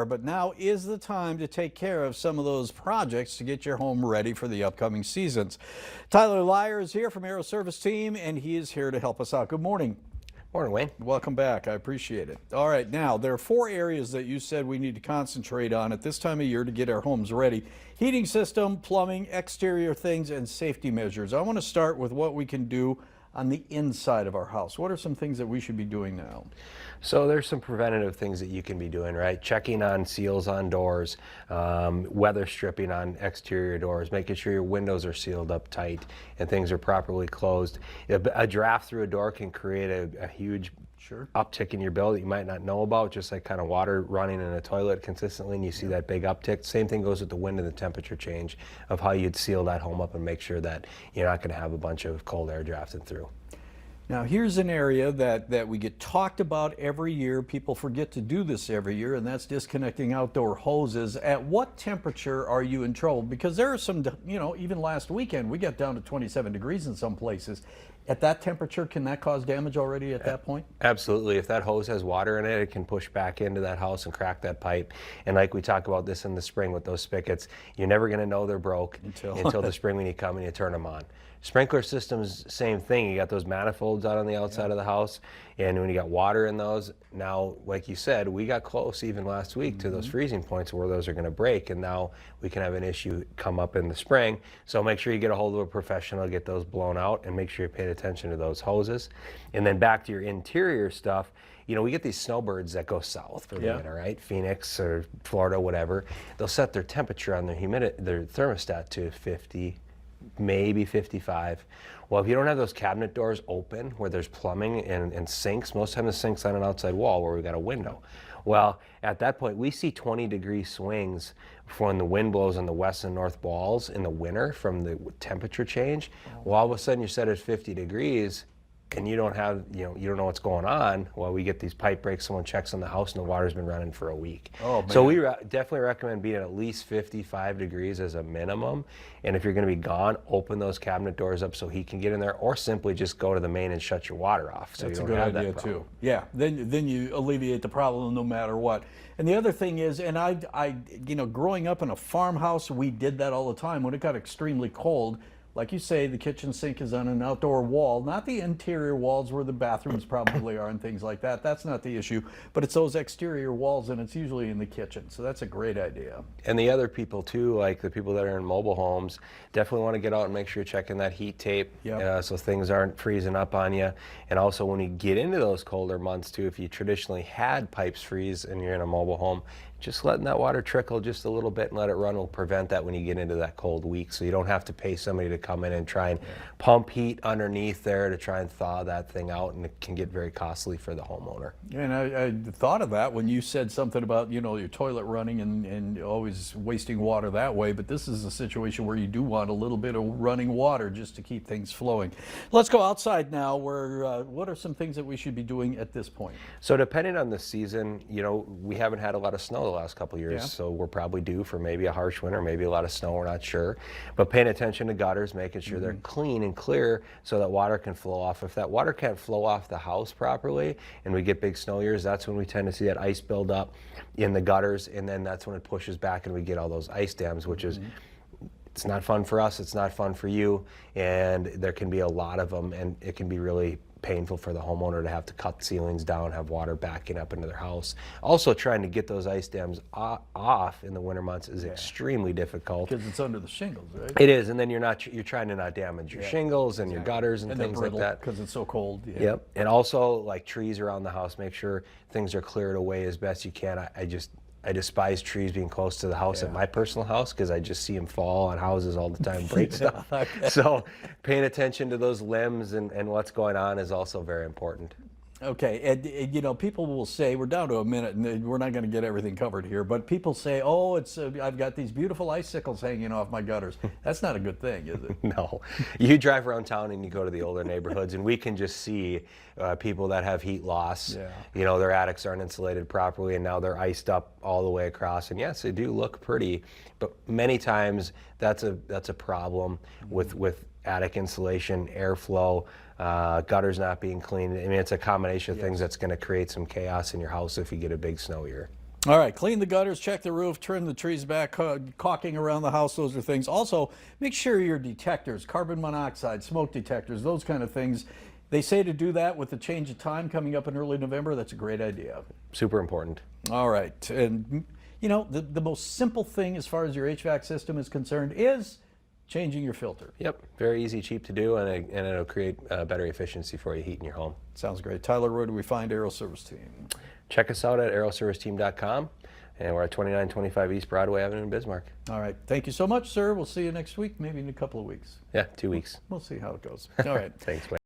But now is the time to take care of some of those projects to get your home ready for the upcoming seasons. Tyler Lyer is here from Aero Service Team, and he is here to help us out. Good morning. Morning, Wayne. Welcome back. I appreciate it. All right, now there are 4 areas that you said we need to concentrate on at this time of year to get our homes ready. Heating system, plumbing, exterior things, and safety measures. I want to start with what we can do on the inside of our house. What are some things that we should be doing now? So there's some preventative things that you can be doing, right? Checking on seals on doors, weather stripping on exterior doors, making sure your windows are sealed up tight and things are properly closed. A draft through a door can create a huge uptick in your bill that you might not know about, just like kind of water running in a toilet consistently, and you see that big uptick. Same thing goes with the wind and the temperature change of how you'd seal that home up and make sure that you're not going to have a bunch of cold air drafting through. Now here's an area that we get talked about every year. People forget to do this every year, and that's disconnecting outdoor hoses. At what temperature are you in trouble? Because there are some, even last weekend we got down to 27 degrees in some places. At that temperature, can that cause damage already at that point? Absolutely. If that hose has water in it, it can push back into that house and crack that pipe. And like we talk about this in the spring with those spigots, you're never going to know they're broke until the spring when you come and you turn them on. Sprinkler systems, same thing. You got those manifolds out on the outside of the house, and when you got water in those, now, like you said, we got close even last week to those freezing points where those are going to break, and now we can have an issue come up in the spring. So make sure you get a hold of a professional, get those blown out, and make sure you're paying attention to those hoses. And then back to your interior stuff, we get these snowbirds that go south for the winter, right? Phoenix or Florida, whatever. They'll set their temperature on their thermostat to 50, maybe 55. Well, if you don't have those cabinet doors open where there's plumbing and sinks, most of the time the sink's on an outside wall where we've got a window. Well, at that point, we see 20-degree swings when the wind blows on the west and north walls in the winter from the temperature change. Well, all of a sudden you're set at 50 degrees and you don't have, you don't know what's going on. Well, we get these pipe breaks, someone checks on the house and the water's been running for a week. Oh, man. So we definitely recommend being at least 55 degrees as a minimum. And if you're going to be gone, open those cabinet doors up so he can get in there, or simply just go to the main and shut your water off. So that's you a don't good have idea that problem. too. Yeah, then you alleviate the problem no matter what. And the other thing is, and I growing up in a farmhouse, we did that all the time. When it got extremely cold, like you say, the kitchen sink is on an outdoor wall, not the interior walls where the bathrooms probably are and things like that. That's not the issue, but it's those exterior walls, and it's usually in the kitchen. So that's a great idea. And the other people too, like the people that are in mobile homes, definitely want to get out and make sure you're checking that heat tape so things aren't freezing up on you. And also when you get into those colder months too, if you traditionally had pipes freeze and you're in a mobile home, just letting that water trickle just a little bit and let it run will prevent that when you get into that cold week. So you don't have to pay somebody to come in and try and pump heat underneath there to try and thaw that thing out, and it can get very costly for the homeowner. And I thought of that when you said something about, your toilet running and always wasting water that way, but this is a situation where you do want a little bit of running water just to keep things flowing. Let's go outside now. What are some things that we should be doing at this point? So depending on the season, we haven't had a lot of snow the last couple of years, so we're probably due for maybe a harsh winter, maybe a lot of snow, we're not sure. But paying attention to gutters, making sure they're clean and clear so that water can flow off. If that water can't flow off the house properly and we get big snow years, that's when we tend to see that ice build up in the gutters, and then that's when it pushes back and we get all those ice dams, which is, it's not fun for us, it's not fun for you, and there can be a lot of them, and it can be really painful for the homeowner to have to cut ceilings down, have water backing up into their house. Also, trying to get those ice dams off in the winter months is extremely difficult. Because it's under the shingles, right? It is, and then you're trying to not damage your shingles and your gutters and things like that. Because it's so cold. Yep, and also like trees around the house, make sure things are cleared away as best you can. I despise trees being close to the house at my personal house because I just see them fall on houses all the time, break stuff. So paying attention to those limbs and what's going on is also very important. Okay, and people will say, we're down to a minute and we're not going to get everything covered here, but people say, oh, I've got these beautiful icicles hanging off my gutters. That's not a good thing, is it? No. You drive around town and you go to the older neighborhoods and we can just see people that have heat loss. Their attics aren't insulated properly and now they're iced up all the way across. And yes, they do look pretty, but many times that's a problem with attic insulation, airflow, gutters not being cleaned. I mean, it's a combination of things that's going to create some chaos in your house if you get a big snow year. All right, clean the gutters, check the roof, trim the trees back, caulking around the house. Those are things. Also, make sure your detectors, carbon monoxide, smoke detectors, those kind of things. They say to do that with the change of time coming up in early November. That's a great idea. Super important. All right, and you know, the most simple thing as far as your HVAC system is concerned is changing your filter. Yep, very easy, cheap to do, and it'll create better efficiency for you heating your home. Sounds great. Tyler, where do we find Aero Service Team? Check us out at aeroserviceteam.com, and we're at 2925 East Broadway Avenue in Bismarck. All right, thank you so much, sir. We'll see you next week, maybe in a couple of weeks. Yeah, 2 weeks. We'll see how it goes. All right. Thanks, Wayne.